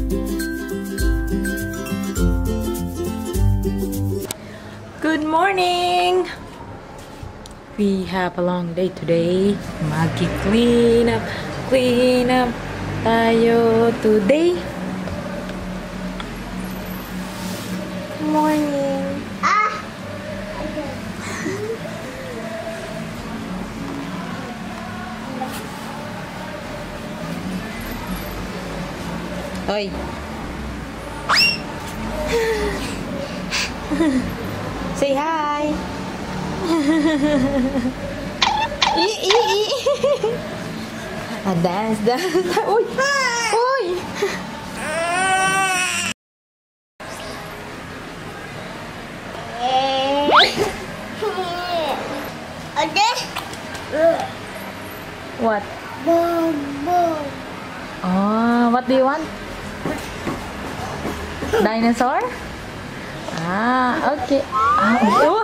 Good morning! We have a long day today. Magi-clean up tayo today. Good morning! Hoy! Say hi! Dance. Uy! Uy! What? Oh, what do you want? Dinosaur? Okay. Oh.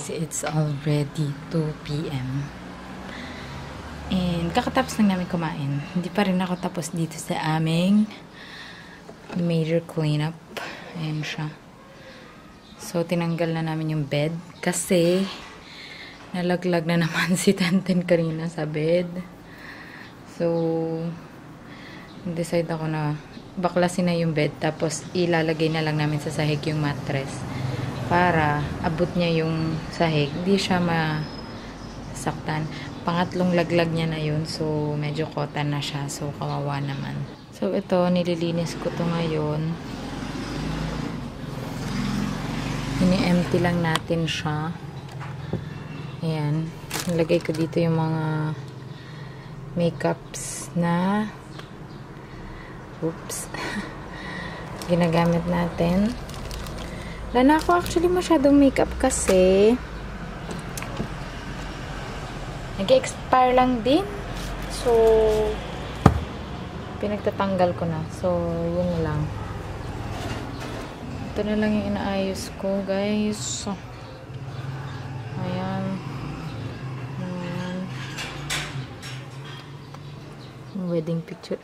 It's already 2 p.m. And kakatapos lang namin kumain. Hindi pa rin ako tapos dito sa aming major cleanup. Ayan siya. So, tinanggal na namin yung bed kasi nalaglag na naman si Tanten kanina sa bed. So, decide ako na baklasin na yung bed tapos ilalagay na lang namin sa sahig yung mattress. Para abot niya yung sahig. Hindi siya masaktan. Pangatlong laglag niya na yun. So, medyo kotan na siya. So, kawawa naman. So, ito, nililinis ko to ngayon. Ini-empty lang natin siya. Ayan. Nilagay ko dito yung mga makeups na ginagamit natin. Wala na ako actually masyadong makeup kasi nag-expire lang din. So, pinagtatanggal ko na. So, yun na lang. Ito na lang yung inaayos ko, guys. Ayan. Ayan. Wedding picture.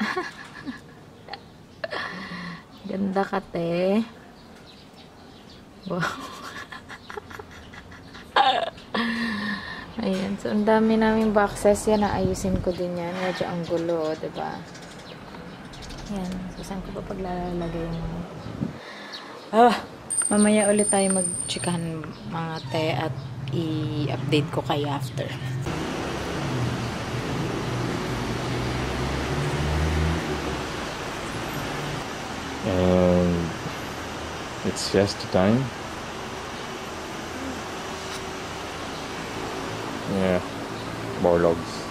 Ganda ka, te. Wow. Ayan. So, ang dami naming boxes. Yan, naayusin ko din yan. Medyo ang gulo, diba? Ayan. So, saan ko pa paglalagay yung mamaya ulit tayo mag-chikahan mga te at i-update ko kayo after. It's siesta time. Yeah, Borlogs.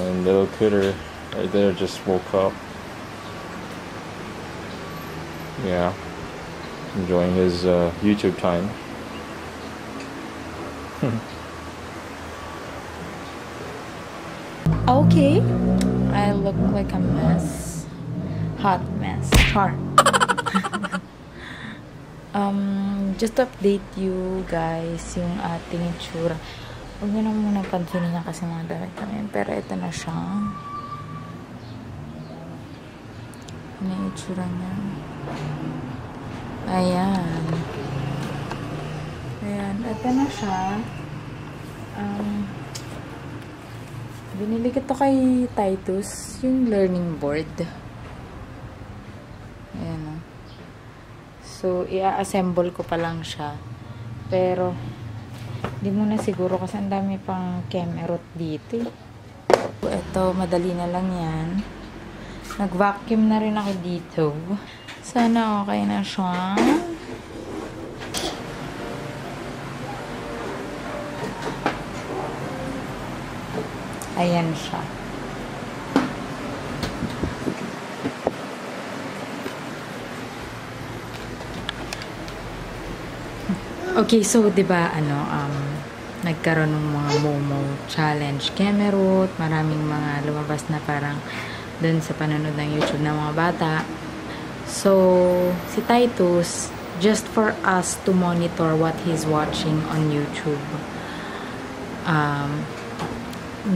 And little critter right there just woke up. Yeah, enjoying his YouTube time. Okay, I look like a mess. Hot mess. Char. Just to update you guys yung ating itsura. Huwag nyo na muna pansinin niya kasi mga damit namin. Pero ito na siya. Ano yung itsura niya? Ayan. Ayan. Ito na siya. Binili ko to kay Titus. Yung learning board. Ayan. So, i-assemble ko pa lang siya. Pero, hindi mo na siguro kasi ang dami pang kemerot dito. Ito, madali na lang yan. Nag-vacuum na rin ako dito. Sana okay na siya. Ayan siya. Okay, so 'di ba nagkaroon ng mga Momo challenge, kemerot, maraming mga lumabas na parang dun sa panonood ng YouTube ng mga bata. So, si Titus, just for us to monitor what he's watching on YouTube,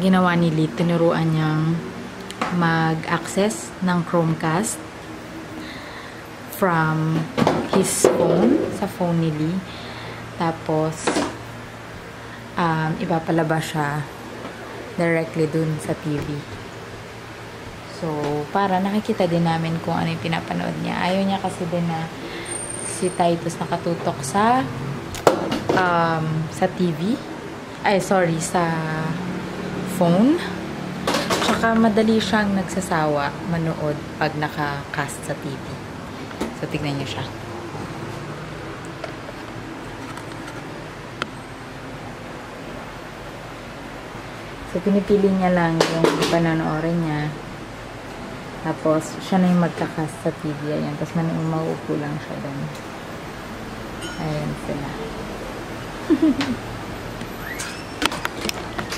ginawa ni Lee, tinuruan niyang mag-access ng Chromecast from his phone, sa phone ni Lee. Tapos, ipapalabas siya directly dun sa TV. So, para nakikita din namin kung ano yung pinapanood niya. Ayaw niya kasi din na si Titus nakatutok sa TV. Ay, sorry, sa phone. Tsaka madali siyang nagsasawa manood pag naka-cast sa TV. So, tignan niyo siya. So, pinipili niya lang yung panonoorin niya. Tapos, siya na yung magka-cast sa TV. Ayan. Tapos, mauupo lang siya doon. Ayan sila.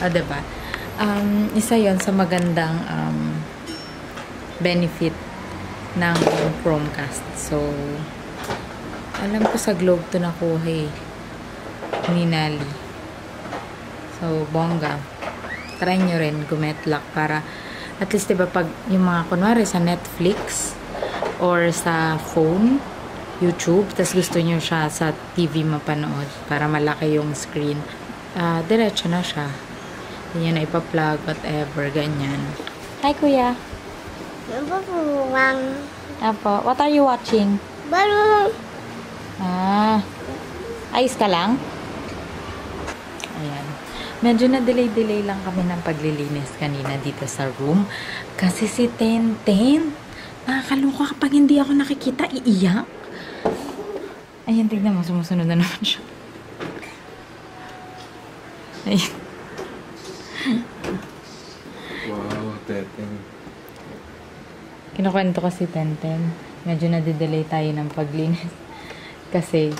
Diba? Isa yon sa magandang benefit ng Chromecast. So, alam ko sa Globe to nakuha ni Nali. So, bongga. Try nyo rin gumetlock para at least diba pag yung mga kunwari sa Netflix or sa phone, YouTube, tas gusto nyo siya sa TV mapanood para malaki yung screen, diretso na siya. Hindi nyo na ipa-plug, whatever, ganyan. Hi, Kuya. Apo, what are you watching? Balloon. Ayos ka lang? Ayan. Medyo na-delay lang kami ng paglilinis kanina dito sa room. Kasi si Tenten, nakakaloka kapag hindi ako nakikita, iiyak. Ayan, tignan mo, sumusunod na naman siya. Ayan. Wow, Tenten. Kinukwento ko si Tenten. Medyo na-delay tayo ng paglinis. Kasi,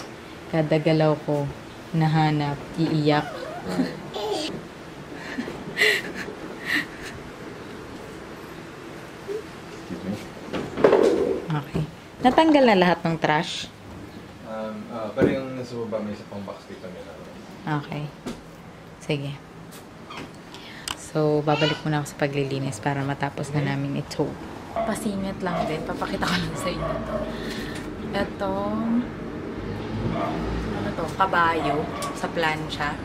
kada galaw ko, nahanap, iiyak. Okay. Natanggal na lahat ng trash? Pero yung nasa baba may isa pang box dito nila. Okay. Sige. So, babalik muna ako sa paglilinis para matapos na namin ito. Pasingit lang din. Papakita ko lang sa inyo to. Ito, ano to? Kabayo sa plancha.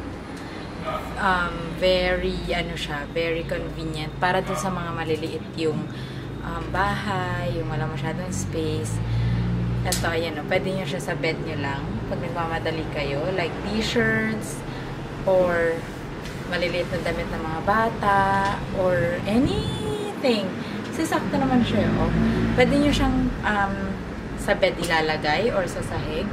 Very convenient. Para dun sa mga maliliit yung bahay, yung wala masyadong space. Ito, ayan o. Pwede nyo siya sa bed nyo lang. Pag nagmamadali kayo. Like t-shirts, or maliliit na damit ng mga bata, or anything. Kasi sakto naman siya, oh. Pwede nyo siyang sa bed ilalagay, or sa sahig.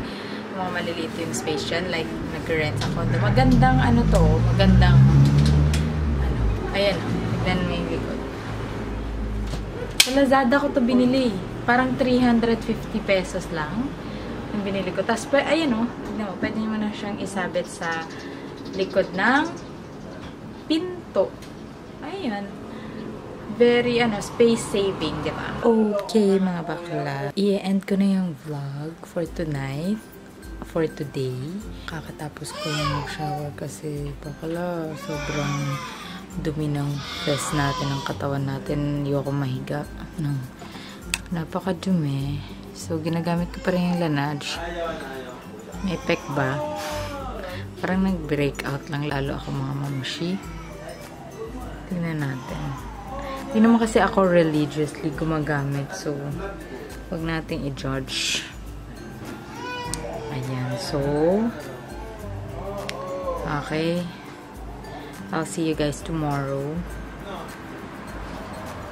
Yung mga maliliit yung space dyan. Like, nag-rent sa condo. Magandang magandang, ayan o. Tignan mo yung likod. Sa Lazada ko to binili. Parang 350 pesos lang yung binili ko. Tapos, ayan o. Tignan mo, pwede mo na siyang isabit sa likod ng pinto. Ayan. Very, space saving, di ba? Okay, mga bakla. I-end ko na yung vlog for tonight. For today. Kakatapos ko yung mag-shower kasi bakla, sobrang dumi ng face natin, ng katawan natin. Ayoko mahiga. Napakadumi. So, ginagamit ko pa rin yung Laneige. May effect ba? Parang nag-breakout lang lalo ako mga mamushi. Tingnan natin. Hindi naman kasi ako religiously gumagamit. So, huwag natin i-judge. Ayan. So, okay. I'll see you guys tomorrow.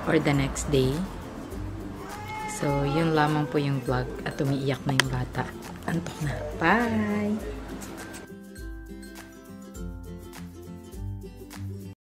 Or the next day. So, yun lamang po yung vlog. At umiiyak na yung bata. Antok na. Bye!